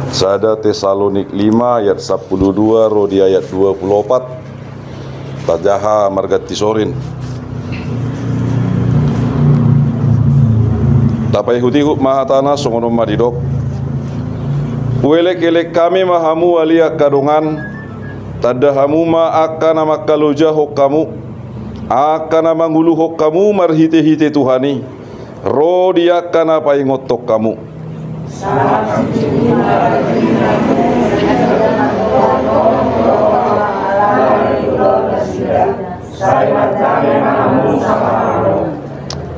Sada Tesalonik 5 ayat 12 ro di ayat 24 tajaha margati sorin. Dapai hutiku mahatana songono madidok. Welek-elek kami mahamu alia kadongan tadahamu ma akana makaluja hokamu akana mangulu hokamu marhite-hite Tuhani ro dia kana paingotok kamu.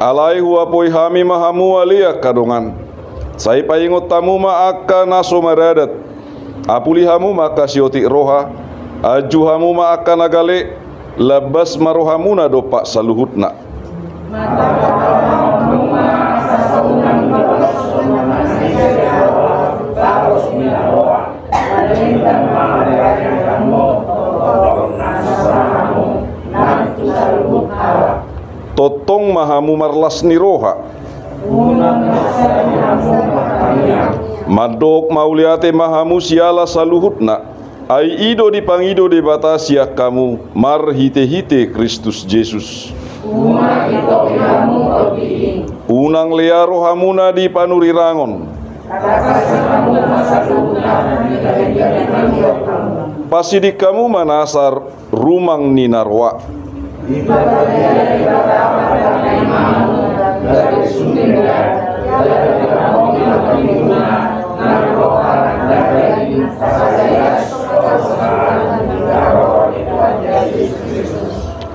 Alai huapoi hami mahamu alia kadongan sai paingot tamu ma akana somaradat apuli hamu maka sioti roha aju hamu ma akana gale labas marohamuna dopak saluhutna totong mahamu marlas ni roha madok mauliate mahamu siala saluhutna ai ido dipangido de batasia kamu marhite-hite Kristus Yesus unang lea rohamuna di panuri rangon pasidik kamu manasar rumang ninarwa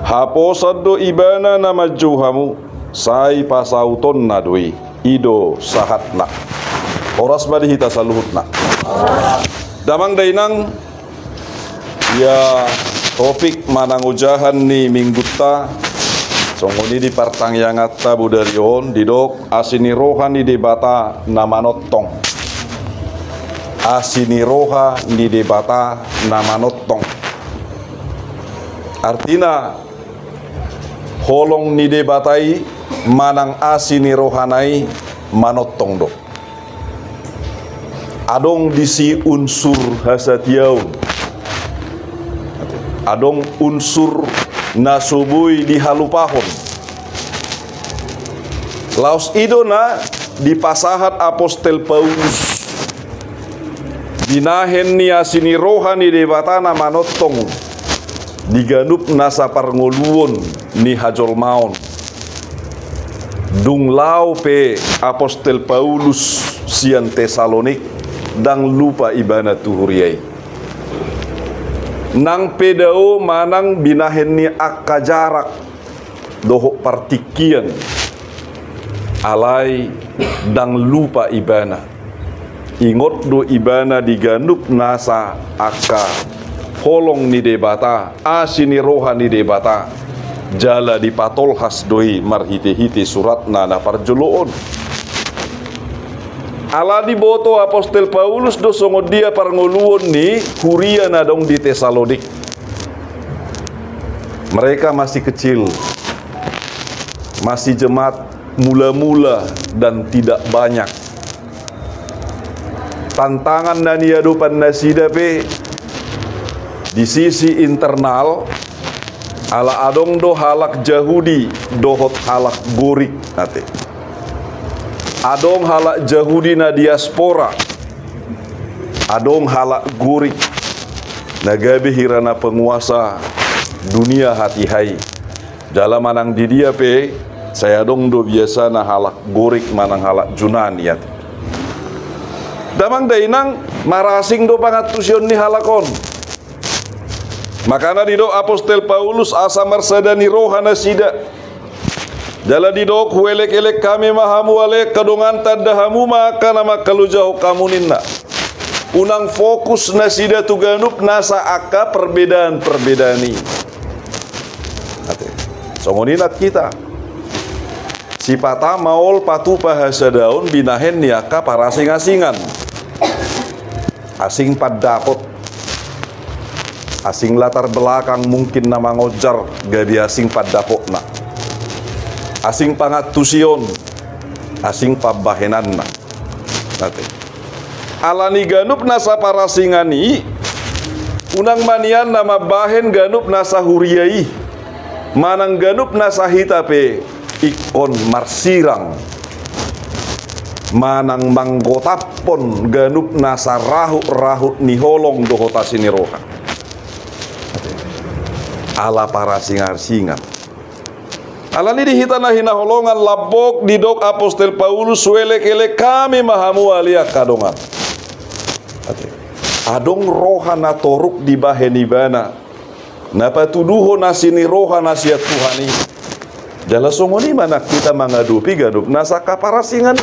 haposado ibana nama juhamu sai pasauton nadui ido sahatna oras madihita saluhutna damang dainang ya topik manangujahan ni minggutta songoni di partang yang atta budarion didok asini roha ni debata namanottong asini roha ni debata namanottong artina holong ni debatai manang asini rohanai manottong dok adong disi unsur hasatiaun adong unsur nasubui di halupahon laos idona di pasahat apostel Paulus dinahen ni asini rohani debatana manottong diganup nasa parngoluon ni hajol maon dung lau pe apostel Paulus sian Tesalonik dang lupa ibana tuhuriai nang pedao manang binahen ni akajarak dohok partikian alai dang lupa ibana ingot do ibana diganup nasa akka holong ni debata asini roha ni debata jala di patolhas doi marhite-hite surat nana parjoloon ala di boto apostel Paulus do songo dia parngoluon ni huria nadong di Tesalonik mereka masih kecil masih jemaat mula-mula dan tidak banyak tantangan dan iadupan nasidape di sisi internal ala adong do halak Jahudi dohot halak gorik nate adong halak Jahudi na diaspora adong halak gorik nagabe hirana penguasa dunia hati hai dalam manang di dia pe saya dong do biasa na halak gorik manang halak Junaniat damang dainang marasing do pangatusion ni halakon makana dido apostel Paulus asa marsadani rohana sida jala didok huelek-elek kami mahamu alek kadongan tadahamu maka nama kalujau kamu ninna unang fokus nasida tuganup nasa aka perbedaan-perbedaan ni songoninat kita sipata maol patu bahasa daun binahen niaka para asing-asingan asing padapot asing latar belakang mungkin nama ngojar gabi asing padapotna asing pangatusion asing pabahenanna nate alani ganup nasa parasingani unang manian nama bahen ganup nasa huriyai manang ganup nasa hitape ikon marsirang manang manggotapon ganup nasa rahut niholong dohota siniroha ala para singar-singar alani dihitana hinaholongan labok didok Apostel Paulus welek-elek kami mahamu alia kadongan adong rohana toruk di bahenibana napa tuduho nasini rohana siat Tuhani jala songoni mana kita mengadupi ganup nasa kaparasingan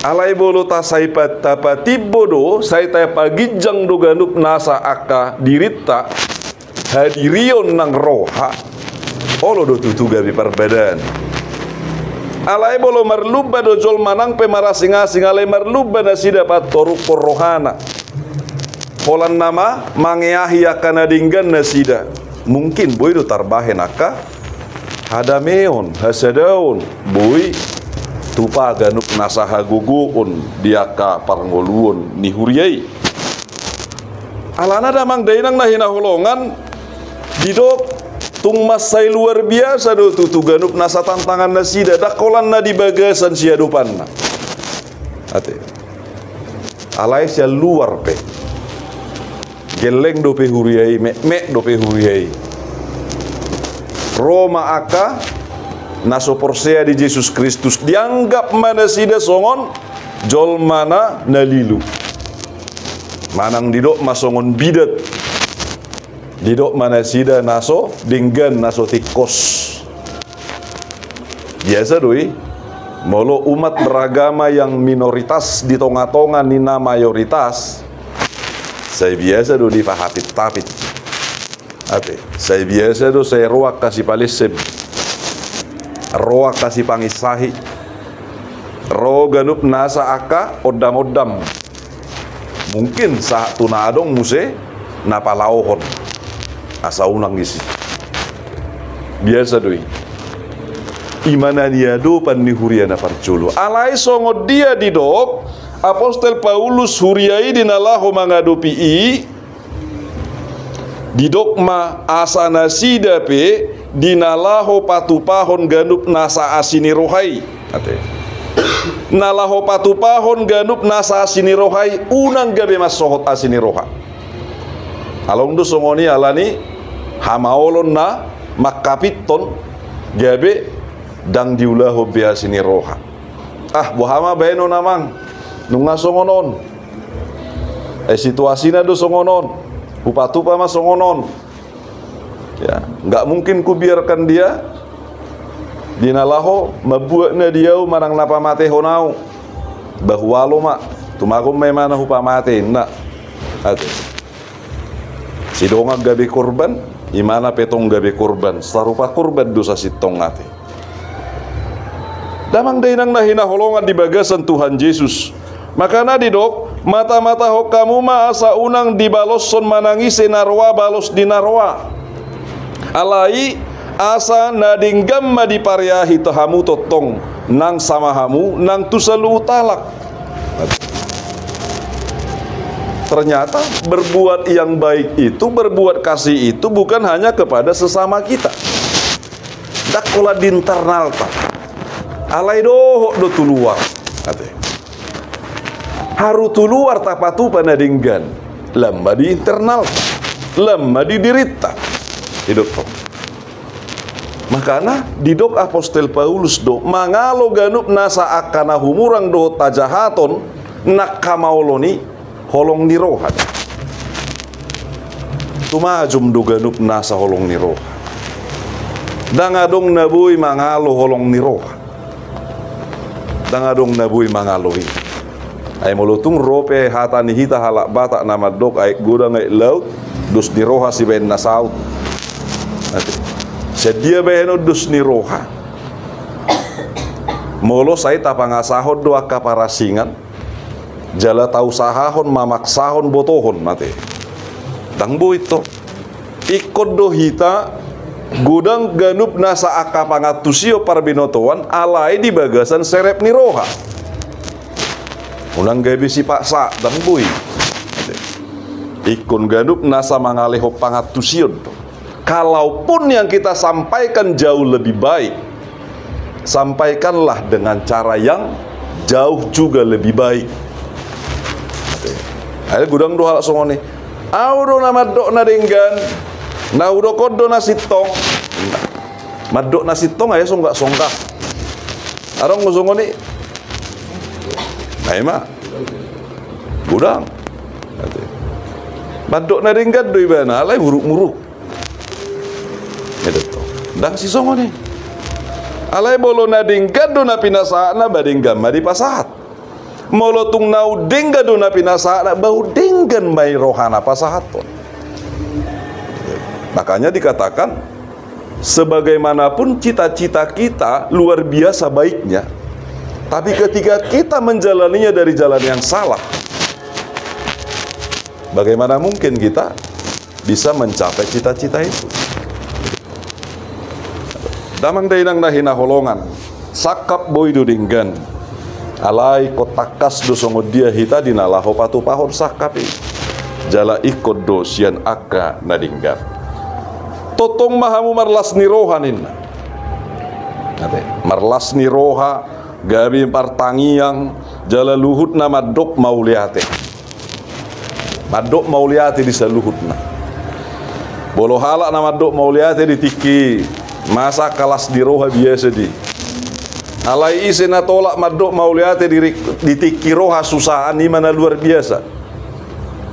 alai bolo ta saipat tapati bodo sai ta pagijang do ganup nasa aka dirita hadirion nang roha olo do tutu gabi perbadan alai bolo marluba do jol manang pemarasingasing alai marluba na si dapat toruk porohana polan nama mangeahi akan adinggan nasida mungkin boy do tarbahen aka hadameon hasadaon boy tupa ganup nasa haguguun diaka parngoluon ni huriyai alana damang dainang na hinaholongan didok tung masai luar biasa do tutu ganup nasa tantangan nasida dakolan na di bagasan siadupan na ate alai sia luar pe geleng dope huriyai me dope huriyai Roma aka naso porsea di Yesus Kristus dianggap mana sida songon jol mana nalilu manang didok masongon bidat didok mana sida naso dinggan naso tikos biasa doi molo umat beragama yang minoritas di tonga-tonga nina mayoritas saya biasa do dipahapit tapit ate saya biasa do saya ruak kasih palisem roa kasih pangisahi ro ganup nasa aka odam-odam mungkin saat tunadong muse napalaohon asa unang gisi biasa doi imana dia do panni huriana parculu alai songo dia didok Apostel Paulus huriyai dinalaho mangadopi didok ma asana sida pe dinalaho patupahon ganup nasa asini rohai ate nalaho patupahon ganup nasa asini rohai unang gabe masohot asini roha along do songoni alani hamaolon na makapiton gabe dang diulaho be asini roha bohama beno namang nunga songonon situasina do songonon upatupa mas songonon ya, nggak mungkin ku biarkan dia dinalaho mabuatna dia manang napa mate honau bahwa lo mak tumakum memana hupa mate nak ate sidonga gabe korban imana petong gabe korban sarupa korban dosa sitong ate damang dainang nahina holongan di bagasan Tuhan Yesus makana didok mata-mata ho kamu ma asa unang dibalosson manangise narwa balos di narwa alai asa nadinggam di paryahi tahamu totong nang samahamu nang tusalu talak ternyata berbuat yang baik itu berbuat kasih itu bukan hanya kepada sesama kita dakola di internal ta alai doho do tuluar ate haru tuluar tapatu panadinggan lamba di internal lamba di dirita hidup toh makana didok Apostel Paulus do mangalo ganup nasa akana humurang do tajahaton nak kamaoloni holong ni roha tumajum do ganup nasa holong ni roha dangadong nabuy mangalo holong ni roha dangadong nabuy mangalohi ay mulutung rope hata ni hita halak batak nama dok ay gudang ay laut dus ni roha si ben nasaut sedia beheno dus ni roha molo saya tapangasahon doa kaparasingan jala tau sahahon mamaksahon botohon mate tangbo itu ikut do hita gudang ganup nasa akapangatusio parbinotoan alai di bagasan serep ni roha Unang gabi si paksa dan bui. Ikun ganup nasa mangaleho pangatusion. Kalaupun yang kita sampaikan jauh lebih baik, sampaikanlah dengan cara yang jauh juga lebih baik. Ada gudang doa songone. Audo nama dok nadenggan, naudo kodo nasi tong. Madok nasi tong aja songgak. Arong ngosongone. Nah emang gudang. Madok nadenggan doi bana, alai muruk. Itu. Dan si songone. Alai bolo nadenggan do na pinasana badenggan madi pasahat. Molotung nau dengga dona pinasana bau denggan mai rohana pasahaton. Makanya dikatakan sebagaimanapun cita-cita kita luar biasa baiknya, tapi ketika kita menjalaninya dari jalan yang salah, bagaimana mungkin kita bisa mencapai cita-cita itu? Damang dainang nahina holongan sakap boidu denggan alai kotakas do songo dia hita dinalaho patu pahon sakapi jala ikut do sian aka nadinggan totong mahamu marlas nirohanin marlas niroha gabi partangiyang jala luhut na madok mauliate di saluhutna bolo halak na madok mauliate di tiki masa kalas niroha biasa di alai isena tolak madok mauliate di tiki roha susahan di mana luar biasa.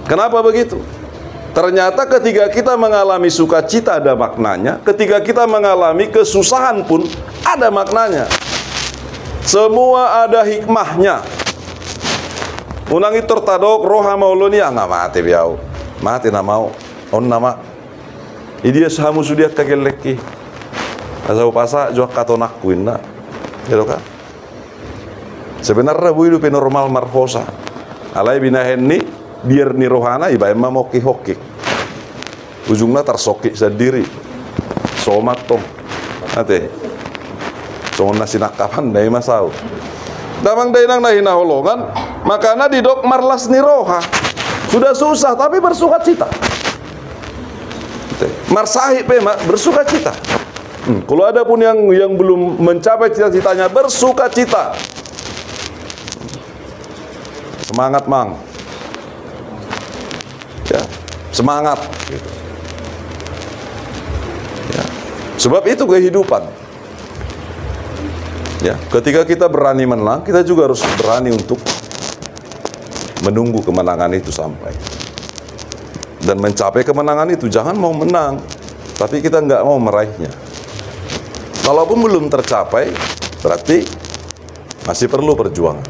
Kenapa begitu? Ternyata ketika kita mengalami sukacita ada maknanya, ketika kita mengalami kesusahan pun ada maknanya. Semua ada hikmahnya. Unang itu tertadok roha mauloni nggak mati biau, mati na mau, on nama. Idia sahamu sudia kageleki, asal pasa jual katonakuin na. Gitu kan? Sebenarnya bu hidup normal marfosa. Alai binahen ni biar ni rohana iba emang hoki. Ujungnya tersokik sendiri. Somat tong. Ate. Songon nasi nakapan dai masau. Damang dainang nahina holongan, makana didok marlas ni roha. Sudah susah tapi bersuka cita. Marsahi pema bersuka cita. Kalau ada pun yang belum mencapai cita-citanya, bersuka cita. Semangat mang. Ya, semangat. Gitu. Ya. Sebab itu kehidupan. Ya, ketika kita berani menang, kita juga harus berani untuk menunggu kemenangan itu sampai. Dan mencapai kemenangan itu, jangan mau menang, tapi kita nggak mau meraihnya. Kalaupun belum tercapai, berarti masih perlu perjuangan.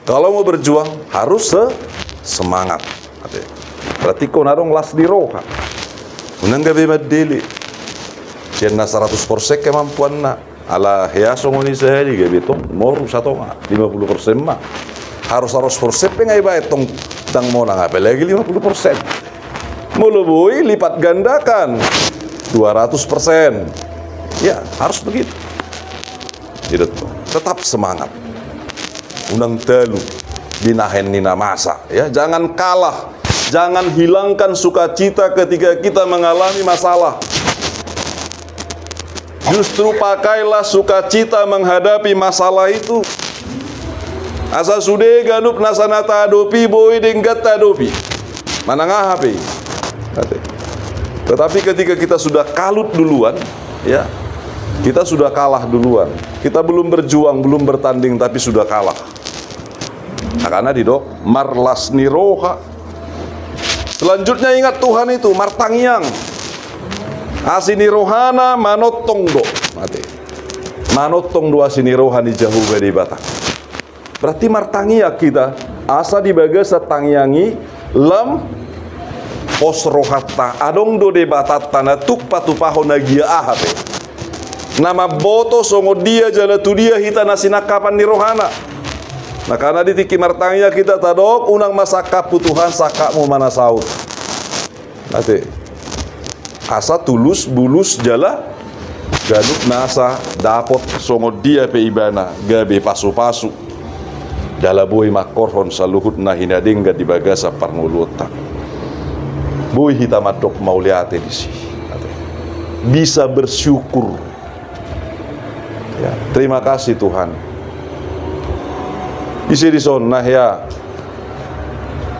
Kalau mau berjuang, harus semangat. Berarti kau narong las di roha. Unang gabi madili. Sian na 100% kemampuan na. Ala hiaso ngoni sehari gabi tong moru satu nga 50% mah. Harus 100% pengai bae tong tang mo na ngape lagi 50%. Mulubui lipat gandakan 200%. Ya, harus begitu. Gitu. Tetap semangat. Unang telu binahen nina masa, ya, jangan kalah. Jangan hilangkan sukacita ketika kita mengalami masalah. Justru pakailah sukacita menghadapi masalah itu. Asa sude ganup nasanata adopi boy denggat adopi. Mana ngahapi? Tetapi ketika kita sudah kalut duluan, ya, kita sudah kalah duluan. Kita belum berjuang, belum bertanding, tapi sudah kalah. Nah, karena didok marlas niroha. Selanjutnya ingat Tuhan itu martangiang. Asini rohana manotong do. Mati. Manotong do asini rohani jauh dari batang. Berarti martangia kita asa dibaga satangyangi lam pos rohata adong do de batatana tuk patupaho nagia ahape. Nama boto songo dia jala tu dia hita nasinakapan ni rohana. Nah karena ditiki martangnya kita tadok unang masaka putuhan sakamu mana saut. Nanti asa tulus bulus jala ganuk nasa dapot songo dia pe ibana gabe pasu-pasu. Dala boy makorhon saluhut na hinadingga di bagasa parnuluta. Boy hitamadok mauliate di sini. Bisa bersyukur. Ya, terima kasih Tuhan. Isi di son nah ya.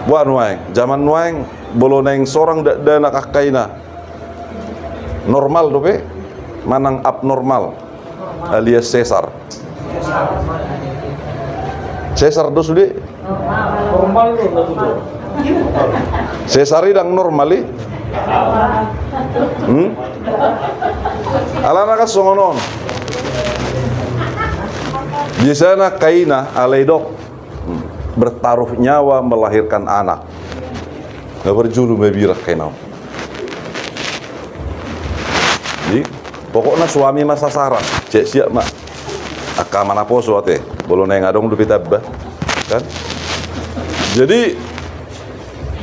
Buat nuaing, zaman nuaing bolo neng sorang dana kakaina. Normal dope, manang abnormal, alias sesar. Sesar do sudah Normal lo. sesari dang normali. Alana ka songonon. Biasanya kaina alaidok bertaruh nyawa melahirkan anak. Nggak berjulu mebirak kaina. Jadi pokoknya suami masa sasaran. Cek siap mak. Aka mana poso ate. Bolo neng adong dupi tabah. Kan? Jadi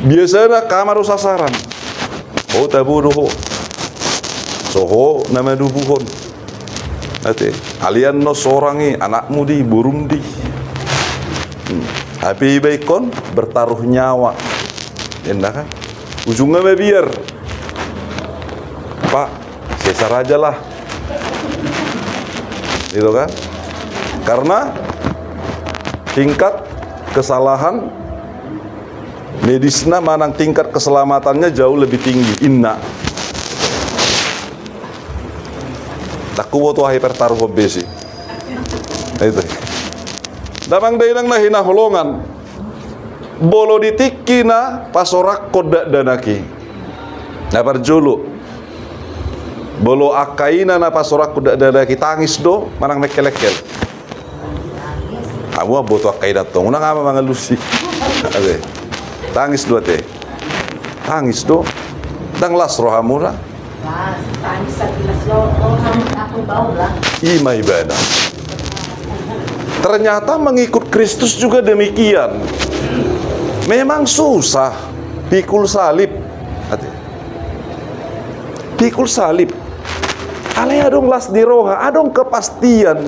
biasanya kamar sasaran. Oh tabu doho. Soho nama dubuhon. Ate, alian no sorangi anakmu di burung di. Happy baikon bertaruh nyawa. Endah kan? Ujungnya biar. Pak, sesar aja lah. Gitu kan? Karena tingkat kesalahan medisnya manang tingkat keselamatannya jauh lebih tinggi. Inna. Takuwo tuh hipertaruh obesi. Itu. Damang dainang na hinaholongan. Bolo ditiki na pasorak kodak danaki. Na parjulu. Bolo akaina na pasorak kodak danaki tangis do manang mekel-lekel. Awa boto akaida tong unang ama mga lusi. Ade. Tangis do ate. Tangis do. Dang las rohamura. Tangis sa pilas lo ako bau lah. Ima ibadah. Ternyata mengikut Kristus juga demikian. Memang susah. Pikul salib. Pikul salib. Ale adong las di roha, adong kepastian.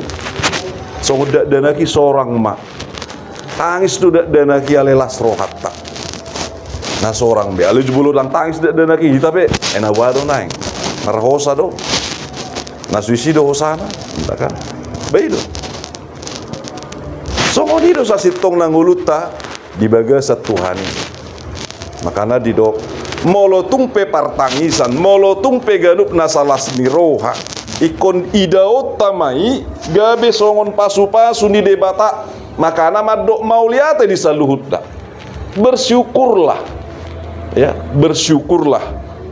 So dak danaki seorang mak. Tangis tu dak danaki ale las rohatta. Nah seorang be, ale jebulu lang tangis dak danaki tapi ena wado naing. Marhosa do. Na suicido hosana, entah kan? Beido. So ngodido sa sitong nanguluta di bagasa Tuhan. Makana didok molo tumpe partangisan, molo tumpe ganup nasalas ni roha. Ikon idao tamai gabe songon pasu-pasu ni debata. Makana madok mauliate di saluhutda. Bersyukurlah. Ya, bersyukurlah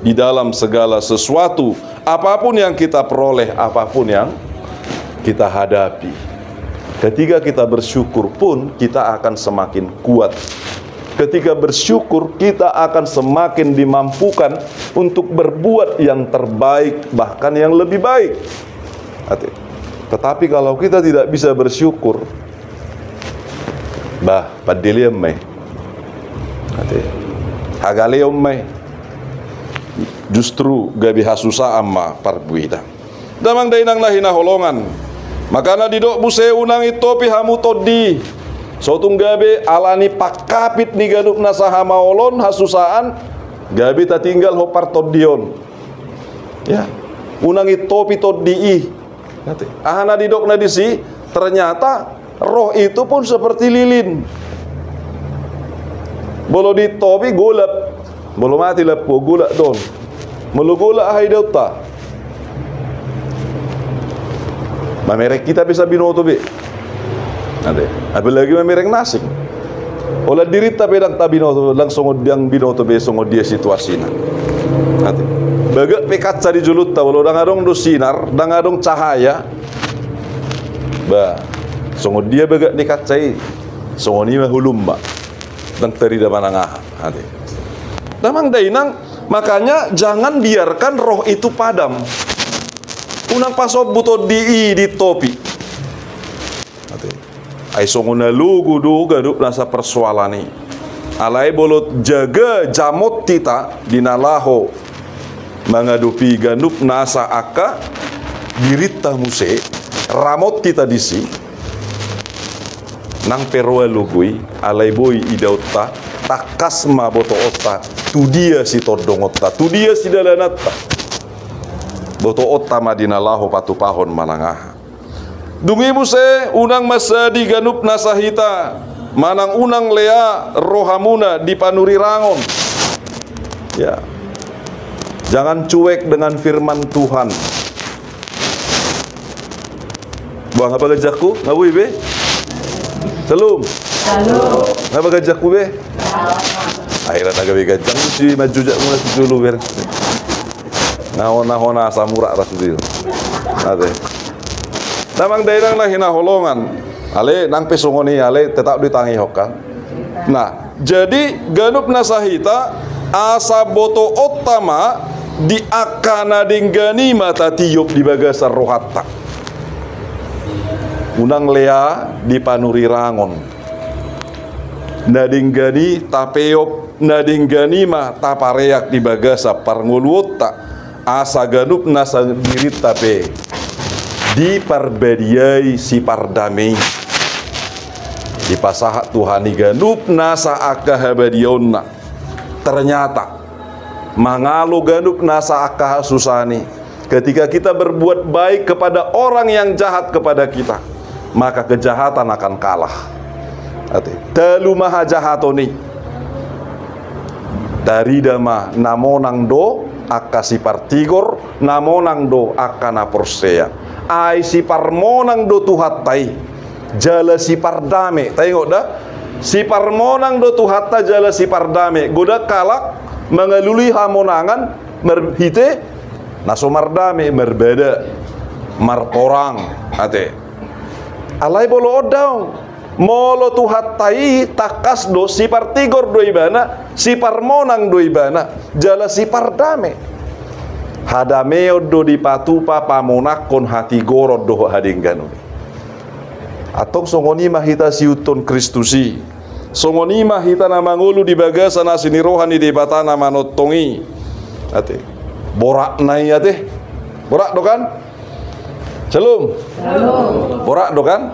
di dalam segala sesuatu, apapun yang kita peroleh, apapun yang kita hadapi. Ketika kita bersyukur pun kita akan semakin kuat. Ketika bersyukur kita akan semakin dimampukan untuk berbuat yang terbaik, bahkan yang lebih baik. Tetapi kalau kita tidak bisa bersyukur, bah padiliam mai. Hagaleom mai. Justru gabi hasusa amma parbuida. Damang dainang lahina holongan. Makana didok buse unang itopi hamu todi. Sotung gabe alani pakapit ni ganup nasaha maolon hasusaan gabi ta tinggal hopar todion. Ya. Unang itopi todi. Ahana didok na disi ternyata roh itu pun seperti lilin. Bolo ditopi golap. Bolo mati lepo gula don. Melugula ahai dauta. Mamerek kita bisa binoto be. Ade. Apalagi mamerek nasik. Ola dirita pedang tabinoto langsung odiang binoto be songo dia situasina. Ade. Baga pekat cari julut ta walau dangadong do sinar, dangadong cahaya. Ba. Songo dia baga dikacai. Songo ni mahulumba. Dang terida manangah. Ade. Damang dainang, makanya jangan biarkan roh itu padam. Unang pasop buto di topi. Ai songona lugu do gadup nasa persoalani. Alai bolot jaga jamot tita dinalaho mangadupi ganup nasa aka dirita muse ramot tita disi. nang perwa lugui alai boy idautta takas ma boto otta tu dia si todong otta tu dia si dalanatta boto otta madina lahu patu pahon manangah dungi muse unang masa di ganup nasahita manang unang lea rohamuna di panuri rangon ya. Jangan cuek dengan firman Tuhan. Buang apa gajakku? Ngabui be? Salam. Ngapa gajakku be? Akhirnya tagabi gajak si maju jak mula si dulu ber. Ngahona samura rasul. Ate. Namang daerang lah hina holongan. Ale nang pesongoni ale tetap ditangi hokan. Nah, jadi ganup nasahita asa boto otama di akana dinggani mata tiup di bagasar rohatta unang lea di panuri rangon nadinggani tapeop nadinggani ma tapareak di bagasa parnguluota asa ganup nasa diri tape di parbadiai si pardamei di pasahat Tuhani ganup nasa akahabadionna ternyata mangalo ganup nasa akah susani ketika kita berbuat baik kepada orang yang jahat kepada kita maka kejahatan akan kalah. Dalu maha jahatoni dari dama namonang do akasi partigor namonang do akana porsea ai si parmonang do tuhatai jala si pardame tengok dah si parmonang do tuhatta jala si pardame goda kalak mengalului hamonangan merhite naso mardame merbeda marporang ate alai bolo odau molo tuhattai takas do si partigor do ibana si parmonang do ibana jala si pardame hadameo do dipatupa pamonakon hati gorod do hadingganu atong songoni mahita siuton Kristusi songoni mahita namangulu di bagasa nasini rohani di batana manotongi ate borak nai ate borak do kan Shalom borak do kan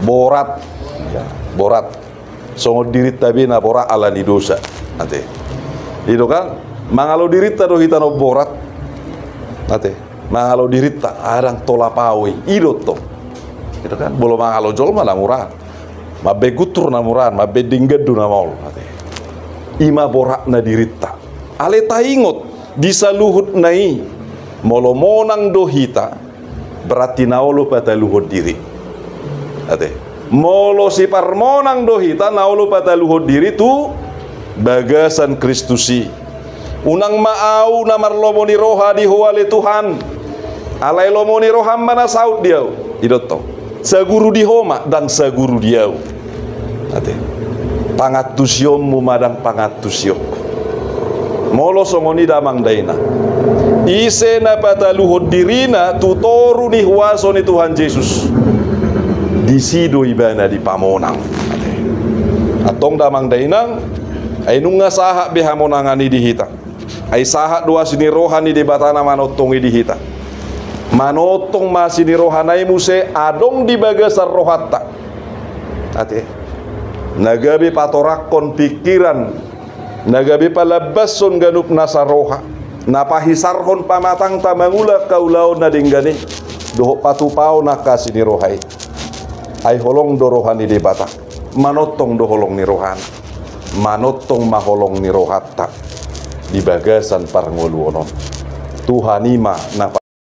borat ya, borat songo dirit tabi na borak ala di dosa ate itu kan mangalo dirita do hitano borat ate mangalo dirita arang tolapawi idoto itu kan bolo mangalo jol mana murah mabe gutur na murah mabe dinggedu na maul ate ima borak na dirita ale taingot disaluhut nai molo monang do hita berarti naolo pada luhut diri ate molo si parmonang dohita naolo pada luhut diri tu bagasan Kristusi unang maau namar lomoni roha di huale Tuhan alai lomoni roham mana saud diau idoto saguru di homa dan saguru diau ate pangatusyomu madang pangatusyo molo songoni damang daina isena pada luhut dirina tutoru ni huaso ni Tuhan Yesus disido ibana di pamonang atong damang dainang ay nunga saha behamonangani di hita ay saha dua sini rohani di batana manotongi di hita manotong masini rohanai muse adong di bagasar rohatta ate nagabi patorakon pikiran nagabi palabason ganup nasaroha napahisarhon pamatang tamangula kaulao na dinggani doho patupao na kasini rohai ay holong do rohani di bata manotong do holong ni rohani manotong maholong ni rohatta di bagasan parngoluonon Tuhanima na